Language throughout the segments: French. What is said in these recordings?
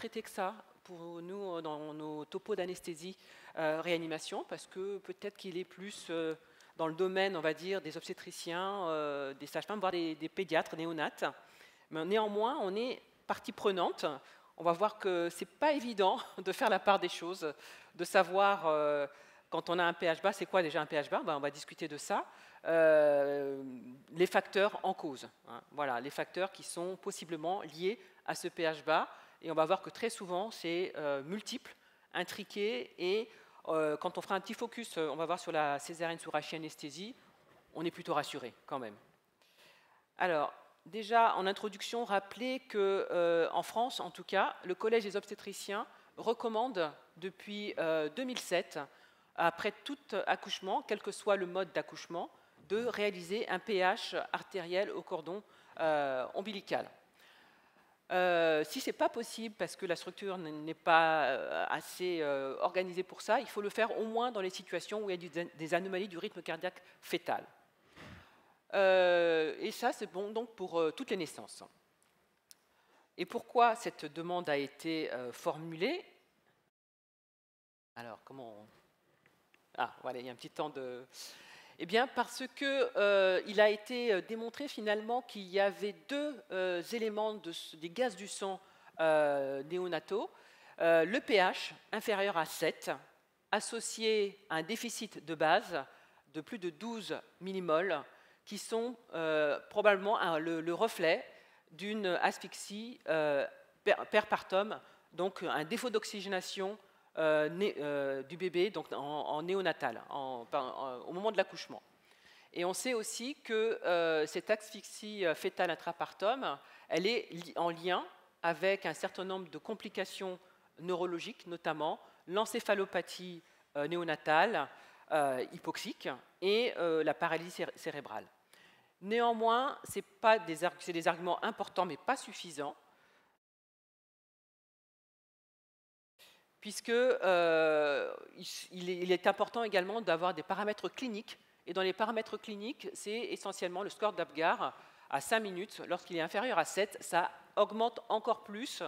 traité que ça pour nous dans nos topos d'anesthésie réanimation, parce que peut-être qu'il est plus dans le domaine, on va dire, des obstétriciens, des sages-femmes, voire des pédiatres, néonates. Mais néanmoins, on est partie prenante. On va voir que ce n'est pas évident de faire la part des choses, de savoir quand on a un pH bas, c'est quoi déjà un pH bas? Ben, on va discuter de ça. Les facteurs en cause. Hein. Voilà, les facteurs qui sont possiblement liés à ce pH bas. Et on va voir que très souvent, c'est multiple, intriqué. Et quand on fera un petit focus, on va voir sur la césarienne sous rachis-anesthésie, on est plutôt rassuré quand même. Alors, déjà, en introduction, rappeler qu'en France, en tout cas, le Collège des obstétriciens recommande depuis 2007, après tout accouchement, quel que soit le mode d'accouchement, de réaliser un pH artériel au cordon ombilical. Si ce n'est pas possible, parce que la structure n'est pas assez organisée pour ça, il faut le faire au moins dans les situations où il y a des anomalies du rythme cardiaque fœtal. Et ça, c'est bon donc pour toutes les naissances. Et pourquoi cette demande a été formulée? Alors, comment on... Ah, voilà, il y a un petit temps de... Eh bien, parce qu'il a été démontré finalement qu'il y avait deux éléments des gaz du sang néonataux. Le pH inférieur à 7, associé à un déficit de base de plus de 12 millimoles, qui sont probablement le reflet d'une asphyxie perpartum, donc un défaut d'oxygénation du bébé donc en néonatal, au moment de l'accouchement. Et on sait aussi que cette asphyxie fœtale intrapartum, elle est en lien avec un certain nombre de complications neurologiques, notamment l'encéphalopathie néonatale hypoxique et la paralysie cérébrale. Néanmoins, c'est des arguments importants mais pas suffisants, puisqu'il est important également d'avoir des paramètres cliniques. Et dans les paramètres cliniques, c'est essentiellement le score d'Apgar à 5 minutes. Lorsqu'il est inférieur à 7, ça augmente encore plus,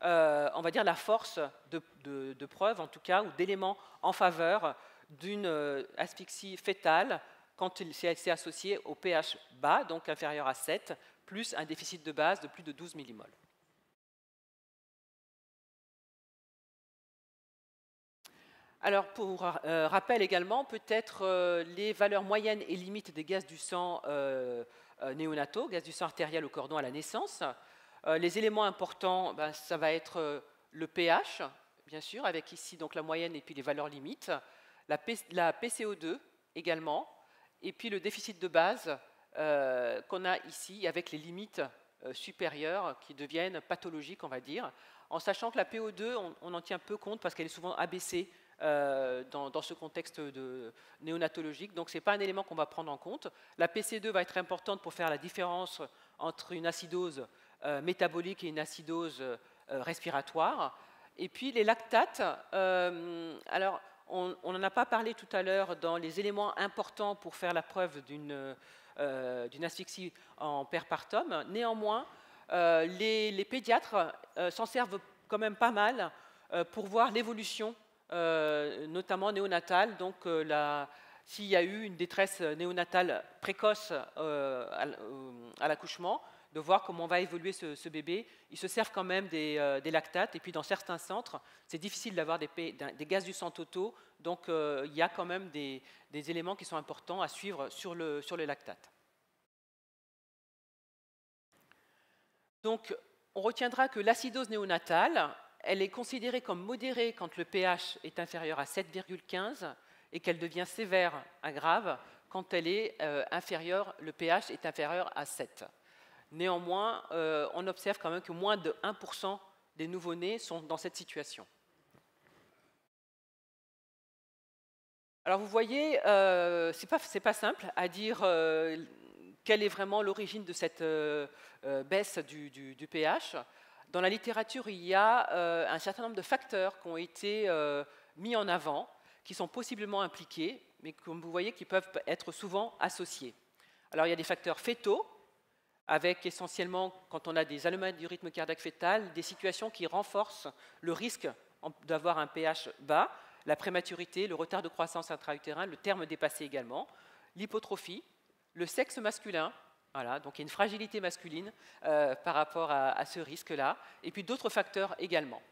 on va dire, la force de preuve, en tout cas, ou d'éléments en faveur d'une asphyxie fœtale quand c'est associé au pH bas, donc inférieur à 7, plus un déficit de base de plus de 12 millimoles. Alors, pour rappel également, peut-être les valeurs moyennes et limites des gaz du sang néonataux, gaz du sang artériel au cordon à la naissance. Les éléments importants, ben, ça va être le pH, bien sûr, avec ici donc la moyenne et puis les valeurs limites, la PCO2 également, et puis le déficit de base qu'on a ici avec les limites supérieures qui deviennent pathologiques, on va dire, en sachant que la PO2, on en tient peu compte parce qu'elle est souvent abaissée dans ce contexte néonatologique. Donc, ce n'est pas un élément qu'on va prendre en compte. La PC2 va être importante pour faire la différence entre une acidose métabolique et une acidose respiratoire. Et puis, les lactates, alors, on n'en a pas parlé tout à l'heure dans les éléments importants pour faire la preuve d'une asphyxie en perpartum. Néanmoins, les pédiatres s'en servent quand même pas mal pour voir l'évolution notamment néonatale, donc s'il y a eu une détresse néonatale précoce à l'accouchement, de voir comment va évoluer ce bébé. Ils se servent quand même des lactates, et puis dans certains centres, c'est difficile d'avoir des gaz du sang totaux, donc il y a quand même des éléments qui sont importants à suivre sur le lactate. Donc, on retiendra que l'acidose néonatale, elle est considérée comme modérée quand le pH est inférieur à 7,15 et qu'elle devient sévère à grave quand elle est inférieure, le pH est inférieur à 7. Néanmoins, on observe quand même que moins de 1% des nouveau-nés sont dans cette situation. Alors vous voyez, c'est pas simple à dire quelle est vraiment l'origine de cette baisse du pH. Dans la littérature, il y a un certain nombre de facteurs qui ont été mis en avant, qui sont possiblement impliqués, mais comme vous voyez, qui peuvent être souvent associés. Alors, il y a des facteurs fœtaux. avec essentiellement, quand on a des anomalies du rythme cardiaque fœtal, des situations qui renforcent le risque d'avoir un pH bas, la prématurité, le retard de croissance intra-utérin, le terme dépassé également, l'hypotrophie, le sexe masculin, voilà, donc il y a une fragilité masculine par rapport à ce risque-là, et puis d'autres facteurs également.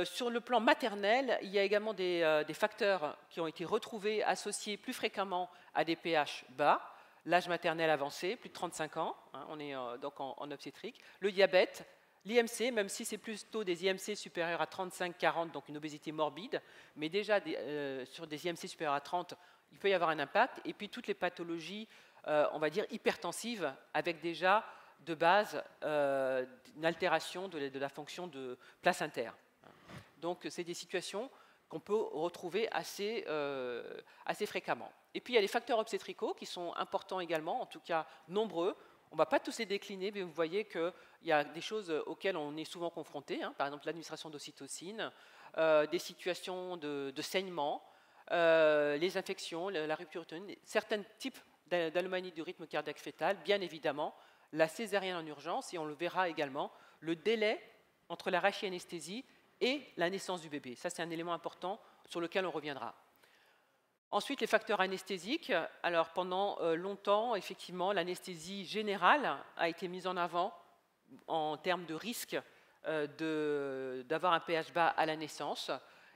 Sur le plan maternel, il y a également des facteurs qui ont été retrouvés associés plus fréquemment à des pH bas, l'âge maternel avancé, plus de 35 ans, hein, on est donc en obstétrique, le diabète, l'IMC, même si c'est plutôt des IMC supérieurs à 35-40, donc une obésité morbide, mais déjà sur des IMC supérieurs à 30, il peut y avoir un impact, et puis toutes les pathologies, on va dire, hypertensives, avec déjà de base une altération de la fonction de placentaire. Donc c'est des situations qu'on peut retrouver assez fréquemment. Et puis il y a les facteurs obstétricaux qui sont importants également, en tout cas nombreux. On ne va pas tous les décliner, mais vous voyez qu'il y a des choses auxquelles on est souvent confronté, hein, par exemple l'administration d'ocytocine, des situations de saignement, les infections, la rupture utérine, certains types d'anomalies du rythme cardiaque fœtal, bien évidemment, la césarienne en urgence, et on le verra également, le délai entre la rachianesthésie et la naissance du bébé. Ça, c'est un élément important sur lequel on reviendra. Ensuite, les facteurs anesthésiques. Alors, pendant longtemps, effectivement, l'anesthésie générale a été mise en avant en termes de risque d'avoir un pH bas à la naissance.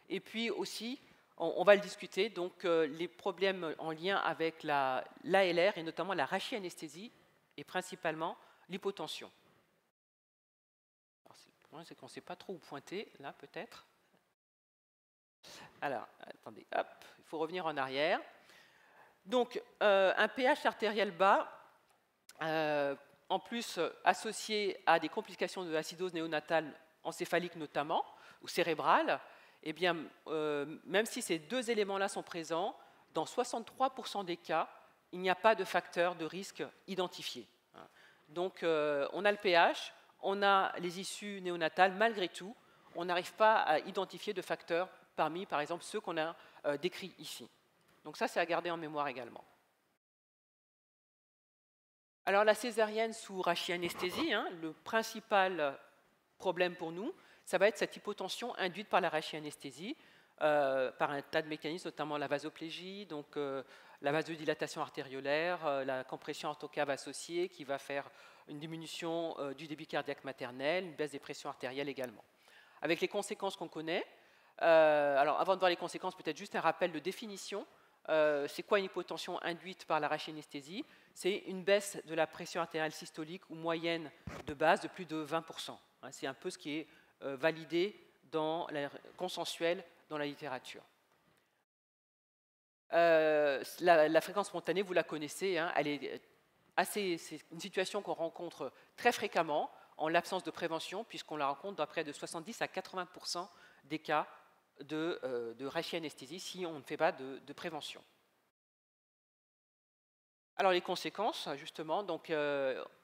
Et puis aussi, on va le discuter, donc les problèmes en lien avec l'ALR et notamment la rachianesthésie et principalement l'hypotension. Le problème, c'est qu'on ne sait pas trop où pointer, là peut-être. Alors, attendez, hop, il faut revenir en arrière. Donc, un pH artériel bas, en plus associé à des complications de l'acidose néonatale encéphalique notamment, ou cérébrale, eh bien, même si ces deux éléments-là sont présents, dans 63% des cas, il n'y a pas de facteur de risque identifié. Donc, on a le pH, on a les issues néonatales, malgré tout, on n'arrive pas à identifier de facteurs parmi, par exemple, ceux qu'on a décrits ici. Donc ça, c'est à garder en mémoire également. Alors, la césarienne sous rachianesthésie, hein, le principal problème pour nous, ça va être cette hypotension induite par la rachianesthésie, par un tas de mécanismes, notamment la vasoplégie, donc la vasodilatation artériolaire, la compression orthocave associée qui va faire une diminution du débit cardiaque maternel, une baisse des pressions artérielles également. Avec les conséquences qu'on connaît, alors avant de voir les conséquences, peut-être juste un rappel de définition. C'est quoi une hypotension induite par la rachianesthésie? C'est une baisse de la pression artérielle systolique ou moyenne de base de plus de 20%. C'est un peu ce qui est validé consensuel dans la littérature. La fréquence spontanée, vous la connaissez, hein, c'est une situation qu'on rencontre très fréquemment en l'absence de prévention, puisqu'on la rencontre dans près de 70 à 80% des cas de rachianesthésie si on ne fait pas de prévention. Alors les conséquences, justement, donc,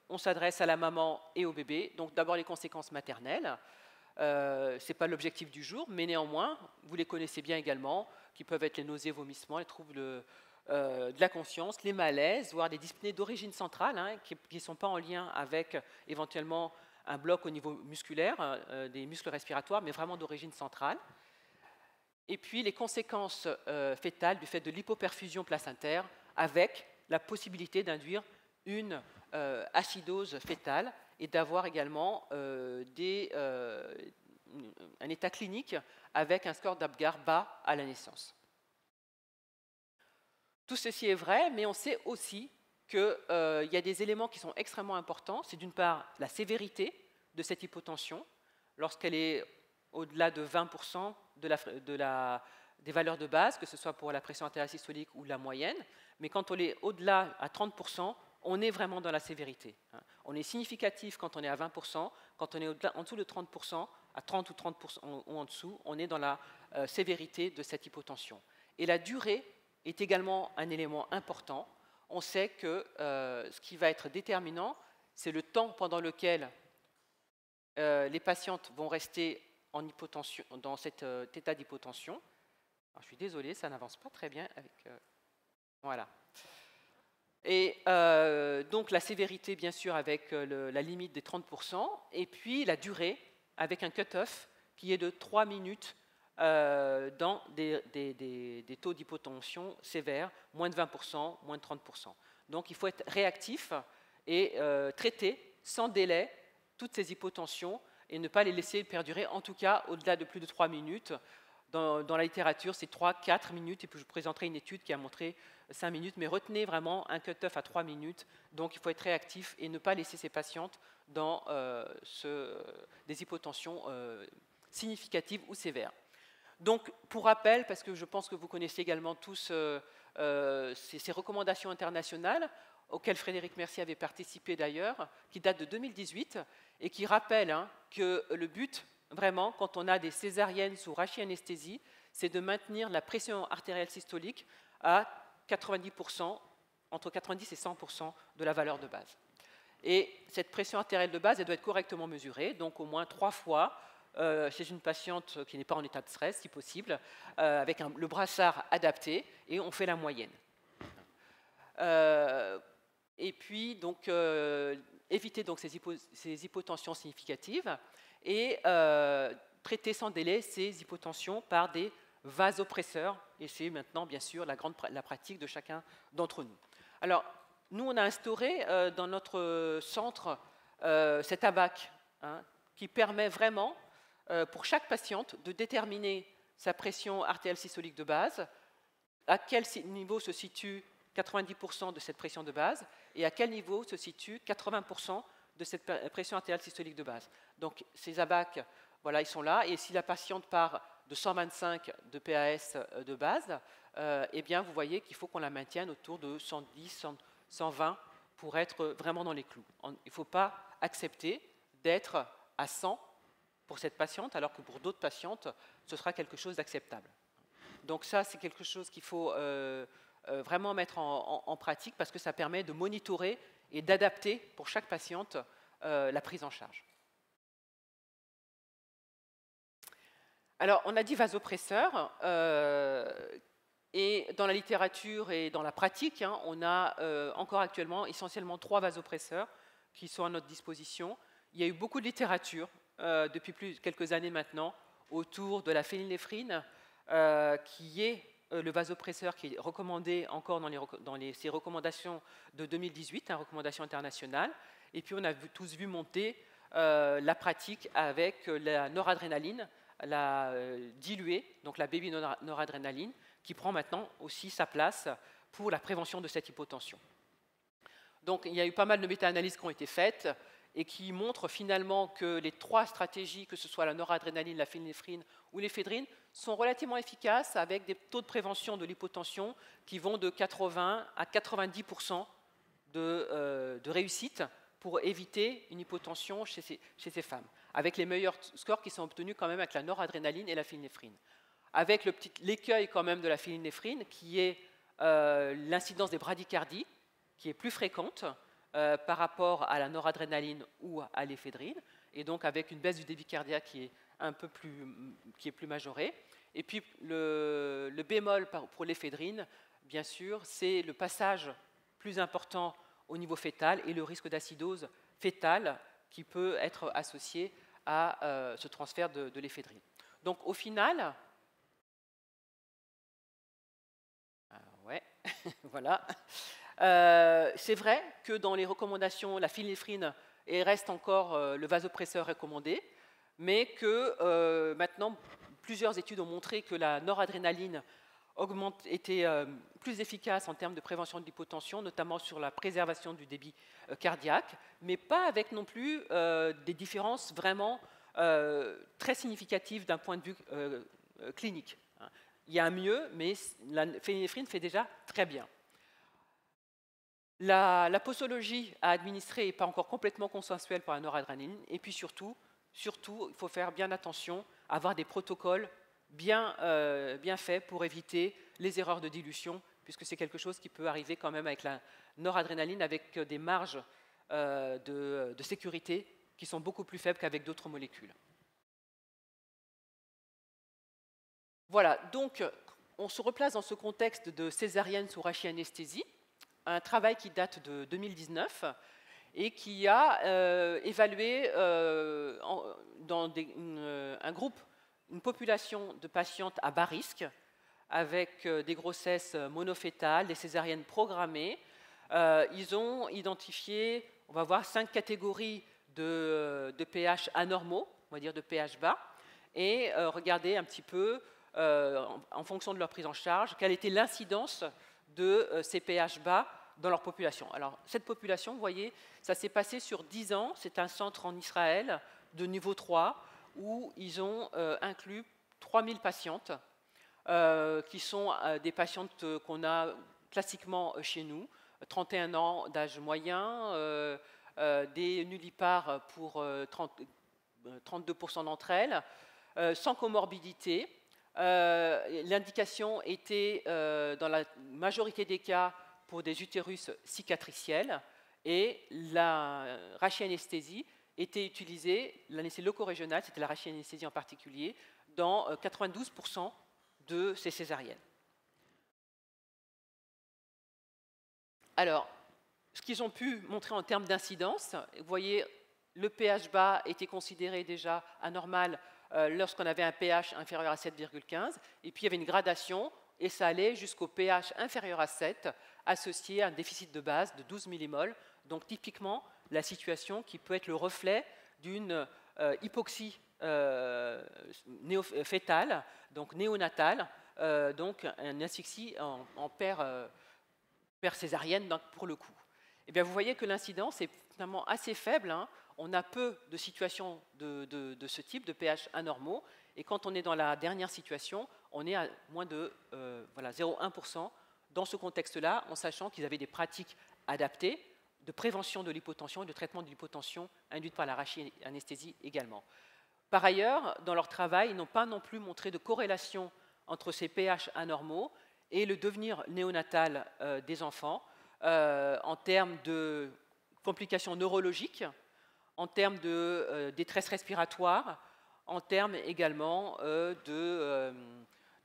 on s'adresse à la maman et au bébé. Donc d'abord les conséquences maternelles. Ce n'est pas l'objectif du jour, mais néanmoins, vous les connaissez bien également, qui peuvent être les nausées, vomissements, les troubles de la conscience, les malaises, voire des dyspnées d'origine centrale, hein, qui ne sont pas en lien avec éventuellement un bloc au niveau musculaire, des muscles respiratoires, mais vraiment d'origine centrale. Et puis les conséquences fétales du fait de l'hypoperfusion placentaire, avec la possibilité d'induire une acidose fœtale et d'avoir également un état clinique avec un score d'Apgar bas à la naissance. Tout ceci est vrai, mais on sait aussi qu'il y a des éléments qui sont extrêmement importants. C'est d'une part la sévérité de cette hypotension, lorsqu'elle est au-delà de 20% des valeurs de base, que ce soit pour la pression artérielle systolique ou la moyenne, mais quand on est au-delà à 30%, on est vraiment dans la sévérité. On est significatif quand on est à 20%, quand on est en dessous de 30%, à 30 ou 30% ou en dessous, on est dans la sévérité de cette hypotension. Et la durée est également un élément important. On sait que ce qui va être déterminant, c'est le temps pendant lequel les patientes vont rester en hypotension, dans cet état d'hypotension. Je suis désolé, ça n'avance pas très bien avec... voilà. Et donc la sévérité, bien sûr, avec la limite des 30%, et puis la durée, avec un cut-off qui est de 3 minutes dans des taux d'hypotension sévères, moins de 20%, moins de 30%. Donc il faut être réactif et traiter sans délai toutes ces hypotensions et ne pas les laisser perdurer, en tout cas au-delà de plus de 3 minutes. Dans la littérature, c'est 3-4 minutes, et puis je vous présenterai une étude qui a montré 5 minutes, mais retenez vraiment un cut-off à 3 minutes, donc il faut être réactif et ne pas laisser ces patientes dans des hypotensions significatives ou sévères. Donc, pour rappel, parce que je pense que vous connaissez également tous ces recommandations internationales, auxquelles Frédéric Mercier avait participé d'ailleurs, qui datent de 2018, et qui rappellent que le but, vraiment, quand on a des césariennes sous rachianesthésie, c'est de maintenir la pression artérielle systolique à 90%, entre 90 et 100% de la valeur de base. Et cette pression artérielle de base, elle doit être correctement mesurée, donc au moins 3 fois chez une patiente qui n'est pas en état de stress, si possible, avec le brassard adapté, et on fait la moyenne. Et puis, donc, éviter donc, ces hypotensions significatives et traiter sans délai ces hypotensions par des vasopresseurs, et c'est maintenant, bien sûr, la pratique de chacun d'entre nous. Alors, nous, on a instauré dans notre centre cet ABAC, qui permet vraiment, pour chaque patiente, de déterminer sa pression artérielle systolique de base, à quel niveau se situe 90% de cette pression de base, et à quel niveau se situe 80% de cette pression artérielle systolique de base. Donc, ces ABAC, voilà, ils sont là, et si la patiente part de 125 de PAS de base, eh bien, vous voyez qu'il faut qu'on la maintienne autour de 110, 120 pour être vraiment dans les clous. Il ne faut pas accepter d'être à 100 pour cette patiente, alors que pour d'autres patientes, ce sera quelque chose d'acceptable. Donc ça, c'est quelque chose qu'il faut vraiment mettre en pratique, parce que ça permet de monitorer et d'adapter pour chaque patiente la prise en charge. Alors, on a dit vasopresseur, et dans la littérature et dans la pratique, on a encore actuellement essentiellement 3 vasopresseurs qui sont à notre disposition. Il y a eu beaucoup de littérature depuis quelques années maintenant autour de la phényléphrine, qui est le vasopresseur qui est recommandé encore dans ces recommandations de 2018, recommandations internationales. Et puis on a tous vu monter la pratique avec la noradrénaline, la diluée, donc la baby noradrénaline, qui prend maintenant aussi sa place pour la prévention de cette hypotension. Donc il y a eu pas mal de méta-analyses qui ont été faites et qui montrent finalement que les 3 stratégies, que ce soit la noradrénaline, la phényléphrine ou l'éphédrine, sont relativement efficaces, avec des taux de prévention de l'hypotension qui vont de 80 à 90% de réussite pour éviter une hypotension chez ces femmes, avec les meilleurs scores qui sont obtenus quand même avec la noradrénaline et la phényléphrine. Avec l'écueil quand même de la phényléphrine, qui est l'incidence des bradycardies, qui est plus fréquente par rapport à la noradrénaline ou à l'éphédrine, et donc avec une baisse du débit cardiaque qui est plus majorée. Et puis le bémol pour l'éphédrine, bien sûr, c'est le passage plus important au niveau fœtal et le risque d'acidose fœtale qui peut être associé à ce transfert de l'éphédrine. Donc au final, voilà. C'est vrai que dans les recommandations, la phényléphrine reste encore le vasopresseur recommandé, mais que maintenant, plusieurs études ont montré que la noradrénaline était plus efficace en termes de prévention de l'hypotension, notamment sur la préservation du débit cardiaque, mais pas avec non plus des différences vraiment très significatives d'un point de vue clinique. Il y a un mieux, mais la phényléphrine fait déjà très bien. La posologie à administrer n'est pas encore complètement consensuelle pour la noradrénaline, et puis surtout, il faut faire bien attention à avoir des protocoles bien faits pour éviter les erreurs de dilution, puisque c'est quelque chose qui peut arriver quand même avec la noradrénaline, avec des marges de sécurité qui sont beaucoup plus faibles qu'avec d'autres molécules. Voilà, donc on se replace dans ce contexte de césarienne sous rachianesthésie. un travail qui date de 2019 et qui a évalué dans un groupe, une population de patientes à bas risque, avec des grossesses monofétales, des césariennes programmées. Ils ont identifié, on va voir, 5 catégories de pH anormaux, on va dire de pH bas, et regarder un petit peu, en fonction de leur prise en charge, quelle était l'incidence de ces pH bas dans leur population. Alors, cette population, vous voyez, ça s'est passé sur 10 ans. C'est un centre en Israël de niveau 3 où ils ont inclus 3000 patientes qui sont des patientes qu'on a classiquement chez nous, 31 ans d'âge moyen, des nullipares pour 32% d'entre elles, sans comorbidité. L'indication était, dans la majorité des cas, pour des utérus cicatriciels, et la rachianesthésie était utilisée, l'anesthésie loco-régionale, c'était la rachianesthésie en particulier, dans 92% de ces césariennes. Alors, ce qu'ils ont pu montrer en termes d'incidence, vous voyez, le pH bas était considéré déjà anormal lorsqu'on avait un pH inférieur à 7,15, et puis il y avait une gradation, et ça allait jusqu'au pH inférieur à 7, associé à un déficit de base de 12 millimoles, donc typiquement la situation qui peut être le reflet d'une hypoxie fétale, donc néonatale, donc une asphyxie en paire césarienne pour le coup. Et bien, vous voyez que l'incidence est finalement assez faible, hein. On a peu de situations de ce type, de pH anormaux, et quand on est dans la dernière situation, on est à moins de 0,1% dans ce contexte-là, en sachant qu'ils avaient des pratiques adaptées de prévention de l'hypotension et de traitement de l'hypotension induite par la rachianesthésie également. Par ailleurs, dans leur travail, ils n'ont pas non plus montré de corrélation entre ces pH anormaux et le devenir néonatal des enfants en termes de complications neurologiques, en termes de détresse respiratoire, en termes également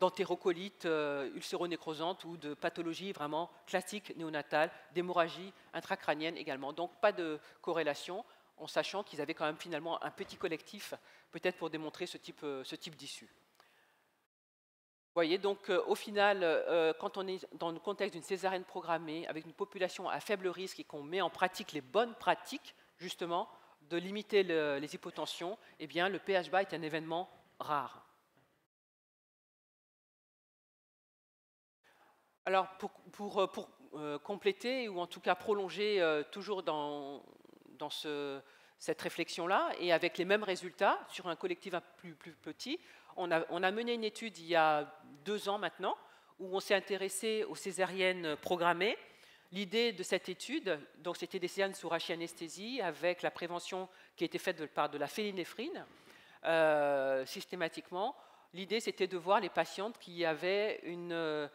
d'entérocolite ulcéronécrosante ou de pathologie vraiment classique néonatale, d'hémorragie intracrânienne également. Donc pas de corrélation, en sachant qu'ils avaient quand même finalement un petit collectif, peut-être pour démontrer ce type d'issue. Vous voyez, donc au final, quand on est dans le contexte d'une césarienne programmée, avec une population à faible risque et qu'on met en pratique les bonnes pratiques, justement, de limiter les hypotensions, eh bien, le pH bas est un événement rare. Alors, pour compléter, ou en tout cas prolonger toujours dans cette réflexion-là, et avec les mêmes résultats, sur un collectif plus petit, on a mené une étude il y a 2 ans maintenant, où on s'est intéressé aux césariennes programmées. L'idée de cette étude, donc c'était des césariennes sous rachianesthésie, avec la prévention qui a été faite par de la phényléphrine, systématiquement. L'idée, c'était de voir les patientes qui avaient une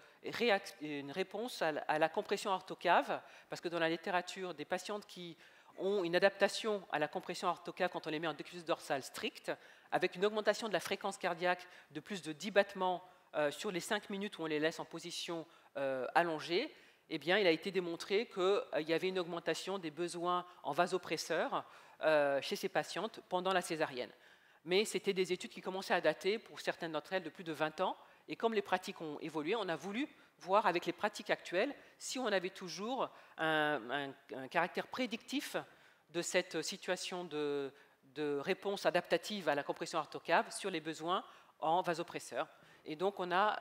réponse à la compression orthocave, parce que dans la littérature, des patientes qui ont une adaptation à la compression orthocave quand on les met en décubitus dorsal strict, avec une augmentation de la fréquence cardiaque de plus de 10 battements sur les 5 minutes où on les laisse en position allongée, eh bien, il a été démontré qu'il y avait une augmentation des besoins en vasopresseurs chez ces patientes pendant la césarienne. Mais c'était des études qui commençaient à dater, pour certaines d'entre elles, de plus de 20 ans. Et comme les pratiques ont évolué, on a voulu voir avec les pratiques actuelles si on avait toujours un caractère prédictif de cette situation de réponse adaptative à la compression orthocave sur les besoins en vasopresseurs. Et donc, on a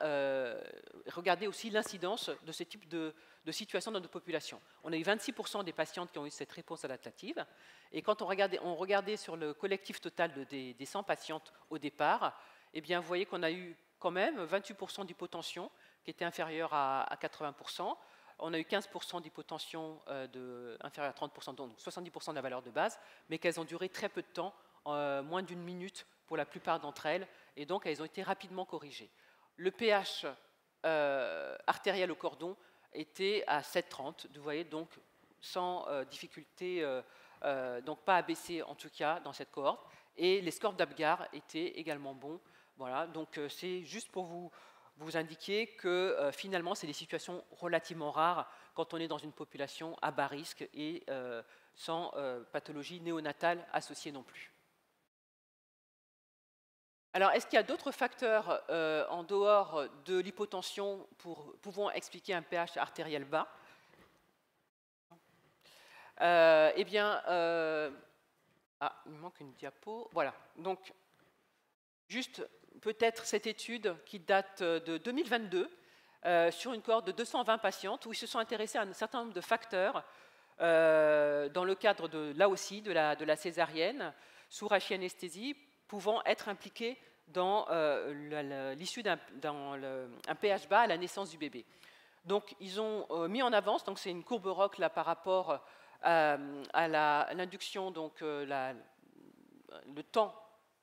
regardé aussi l'incidence de ce type de situation dans notre population. On a eu 26% des patientes qui ont eu cette réponse adaptative. Et quand on regardait sur le collectif total des 100 patientes au départ, eh bien, vous voyez qu'on a eu quand même 28% d'hypotension qui était inférieure à 80%. On a eu 15% d'hypotension inférieure à 30%, donc 70% de la valeur de base, mais qu'elles ont duré très peu de temps, moins d'1 minute pour la plupart d'entre elles, et donc elles ont été rapidement corrigées. Le pH artériel au cordon était à 7,30, vous voyez, donc sans difficulté, donc pas abaissé en tout cas dans cette cohorte, et les scores d'Apgar étaient également bons. Voilà, donc c'est juste pour vous vous indiquer que finalement, c'est des situations relativement rares quand on est dans une population à bas risque et sans pathologie néonatale associée non plus. Alors, est-ce qu'il y a d'autres facteurs en dehors de l'hypotension pouvant expliquer un pH artériel bas? Eh bien, il me manque une diapo. Voilà. Donc, juste peut-être cette étude qui date de 2022 sur une cohorte de 220 patientes où ils se sont intéressés à un certain nombre de facteurs dans le cadre là aussi de la césarienne sous rachianesthésie pouvant être impliqués dans l'issue d'un pH bas à la naissance du bébé. Donc ils ont mis en avance, donc c'est une courbe ROC là par rapport à l'induction, donc le temps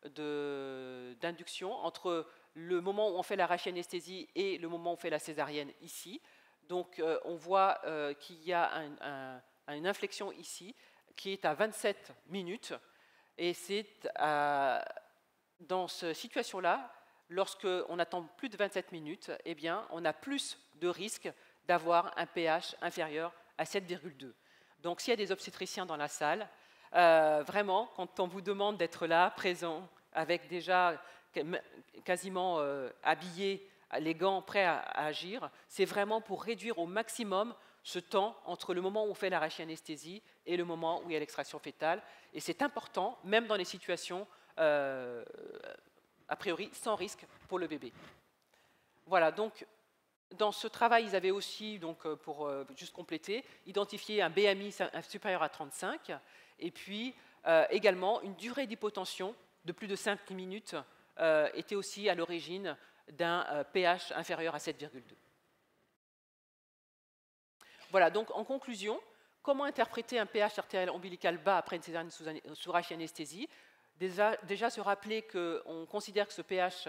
d'induction entre le moment où on fait la rachianesthésie et le moment où on fait la césarienne ici. Donc on voit qu'il y a une inflexion ici qui est à 27 minutes et c'est dans cette situation-là, lorsqu'on attend plus de 27 minutes, eh bien, on a plus de risque d'avoir un pH inférieur à 7,2. Donc s'il y a des obstétriciens dans la salle, vraiment, quand on vous demande d'être là, présent, avec déjà quasiment habillé, les gants prêts à agir, c'est vraiment pour réduire au maximum ce temps entre le moment où on fait la rachianesthésie et le moment où il y a l'extraction fétale. Et c'est important, même dans les situations a priori sans risque pour le bébé. Voilà, donc dans ce travail, ils avaient aussi, donc, pour juste compléter, identifié un BMI supérieur à 35 et puis également une durée d'hypotension de plus de 5 minutes était aussi à l'origine d'un pH inférieur à 7,2. Voilà, donc en conclusion, comment interpréter un pH artériel ombilical bas après une césarienne sous rachianesthésie? Déjà se rappeler qu'on considère que ce pH,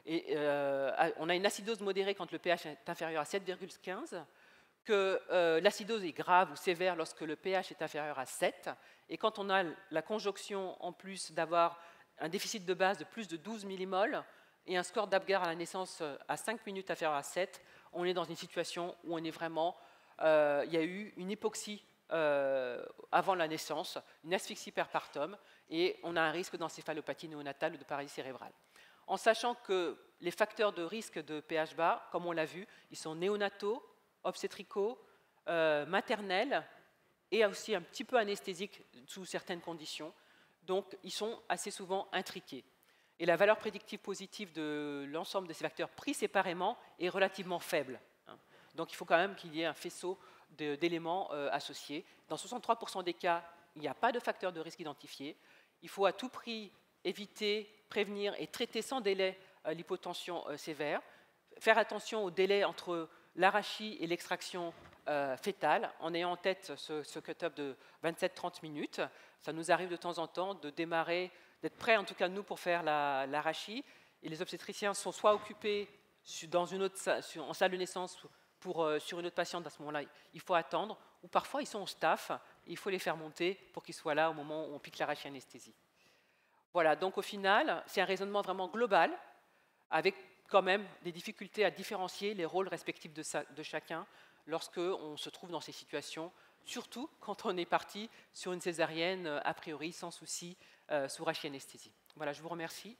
on a une acidose modérée quand le pH est inférieur à 7,15, que l'acidose est grave ou sévère lorsque le pH est inférieur à 7, et quand on a la conjonction en plus d'avoir un déficit de base de plus de 12 millimoles et un score d'Apgar à la naissance à 5 minutes inférieur à 7, on est dans une situation où on est vraiment, il y a eu une hypoxie avant la naissance, une asphyxie perpartum, et on a un risque d'encéphalopathie néonatale ou de paralysie cérébrale. En sachant que les facteurs de risque de pH bas, comme on l'a vu, ils sont néonataux, obstétricaux, maternels, et aussi un petit peu anesthésiques sous certaines conditions. Donc, ils sont assez souvent intriqués. Et la valeur prédictive positive de l'ensemble de ces facteurs pris séparément est relativement faible. Donc, il faut quand même qu'il y ait un faisceau d'éléments associés. Dans 63% des cas, il n'y a pas de facteur de risque identifié. Il faut à tout prix éviter, prévenir et traiter sans délai l'hypotension sévère. Faire attention au délai entre l'arachie et l'extraction fétale, en ayant en tête ce cut-off de 27-30 minutes. Ça nous arrive de temps en temps de démarrer, d'être prêts en tout cas nous pour faire l'arachie. Et les obstétriciens sont soit occupés dans une autre en salle de naissance sur une autre patiente, à ce moment-là, il faut attendre, ou parfois ils sont au staff, et il faut les faire monter pour qu'ils soient là au moment où on pique la rachianesthésie. Voilà, donc au final, c'est un raisonnement vraiment global, avec quand même des difficultés à différencier les rôles respectifs de chacun lorsqu'on se trouve dans ces situations, surtout quand on est parti sur une césarienne a priori sans souci sous rachianesthésie. Voilà, je vous remercie.